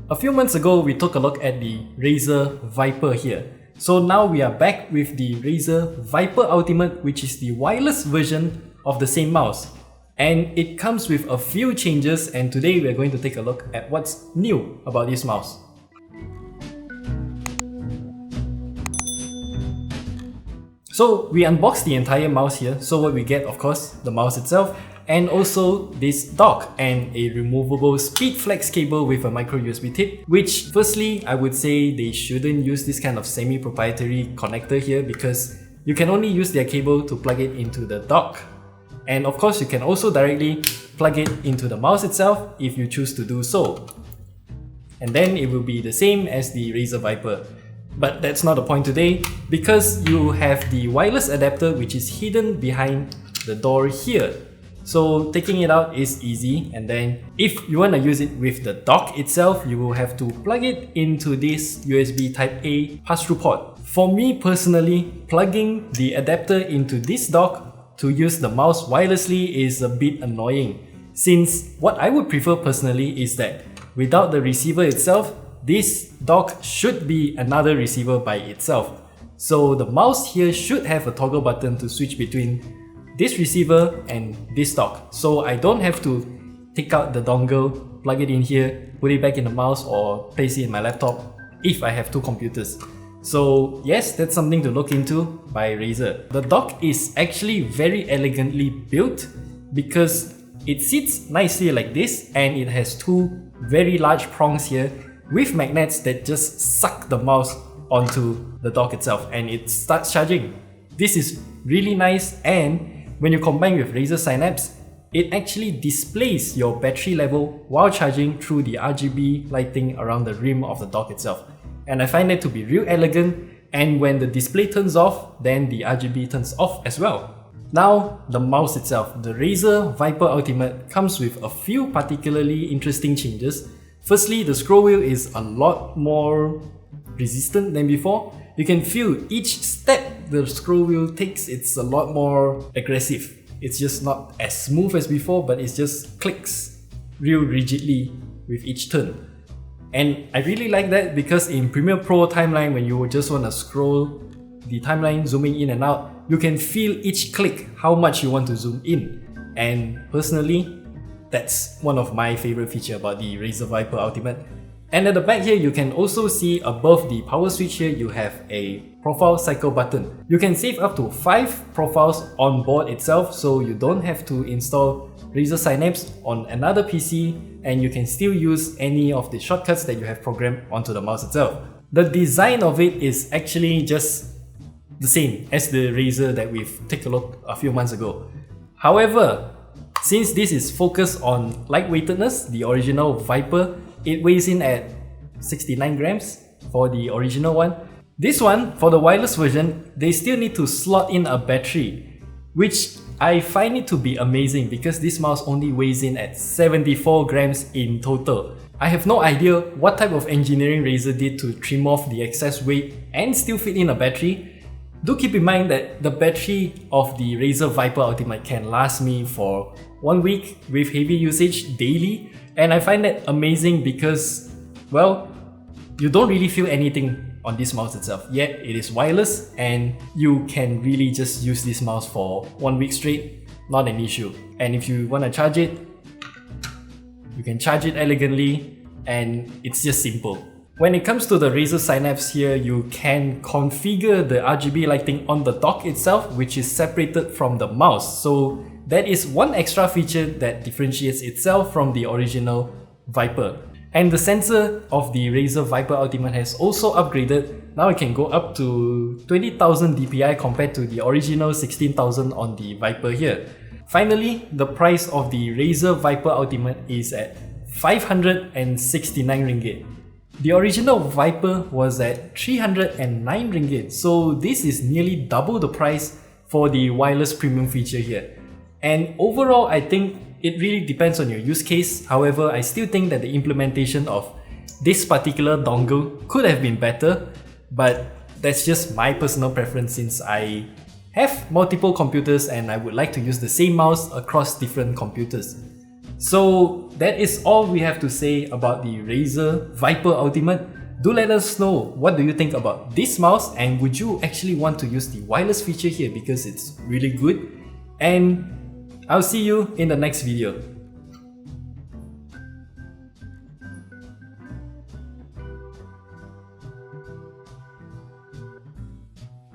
A few months ago, we took a look at the Razer Viper here. So now we are back with the Razer Viper Ultimate, which is the wireless version of the same mouse. And it comes with a few changes, and today we are going to take a look at what's new about this mouse. So we unboxed the entire mouse here, so what we get, of course, the mouse itself, and also this dock and a removable speed flex cable with a micro USB tip, which firstly I would say they shouldn't use this kind of semi-proprietary connector here because you can only use their cable to plug it into the dock. And of course you can also directly plug it into the mouse itself if you choose to do so. And then it will be the same as the Razer Viper. But that's not the point today, because you have the wireless adapter which is hidden behind the door here. So taking it out is easy, and then if you want to use it with the dock itself, you will have to plug it into this USB Type A pass-through port. For me personally, plugging the adapter into this dock to use the mouse wirelessly is a bit annoying, since what I would prefer personally is that without the receiver itself, this dock should be another receiver by itself. So the mouse here should have a toggle button to switch between this receiver and this dock, so I don't have to take out the dongle, plug it in here, put it back in the mouse, or place it in my laptop if I have two computers. So yes, that's something to look into by Razer. The dock is actually very elegantly built because it sits nicely like this, and it has two very large prongs here with magnets that just suck the mouse onto the dock itself and it starts charging. This is really nice, and when you combine with Razer Synapse, it actually displays your battery level while charging through the RGB lighting around the rim of the dock itself. And I find that to be real elegant, and when the display turns off, then the RGB turns off as well. Now, the mouse itself. The Razer Viper Ultimate comes with a few particularly interesting changes. Firstly, the scroll wheel is a lot more resistant than before. You can feel each step the scroll wheel takes, it's a lot more aggressive. It's just not as smooth as before, but it just clicks real rigidly with each turn. And I really like that because in Premiere Pro timeline, when you just want to scroll the timeline zooming in and out, you can feel each click how much you want to zoom in. And personally, that's one of my favorite features about the Razer Viper Ultimate. And at the back here, you can also see above the power switch here, you have a profile cycle button. You can save up to 5 profiles on board itself, so you don't have to install Razer Synapse on another PC, and you can still use any of the shortcuts that you have programmed onto the mouse itself. The design of it is actually just the same as the Razer that we've taken a look a few months ago. However, since this is focused on lightweightedness, the original Viper, it weighs in at 69 grams for the original one. This one, for the wireless version, they still need to slot in a battery, which I find it to be amazing because this mouse only weighs in at 74 grams in total. I have no idea what type of engineering Razer did to trim off the excess weight and still fit in a battery. Do keep in mind that the battery of the Razer Viper Ultimate can last me for 1 week with heavy usage daily, and I find that amazing because, well, you don't really feel anything on this mouse itself, yet it is wireless and you can really just use this mouse for 1 week straight, not an issue. And if you want to charge it, you can charge it elegantly, and it's just simple. When it comes to the Razer Synapse here, you can configure the RGB lighting on the dock itself, which is separated from the mouse. So that is one extra feature that differentiates itself from the original Viper. And the sensor of the Razer Viper Ultimate has also upgraded. Now it can go up to 20,000 dpi compared to the original 16,000 on the Viper here. Finally, the price of the Razer Viper Ultimate is at 569 ringgit. The original Viper was at 309 ringgit, so this is nearly double the price for the wireless premium feature here. And overall, I think it really depends on your use case. However, I still think that the implementation of this particular dongle could have been better, but that's just my personal preference since I have multiple computers and I would like to use the same mouse across different computers. So that is all we have to say about the Razer Viper Ultimate. Do let us know what do you think about this mouse, and would you actually want to use the wireless feature here because it's really good. And I'll see you in the next video.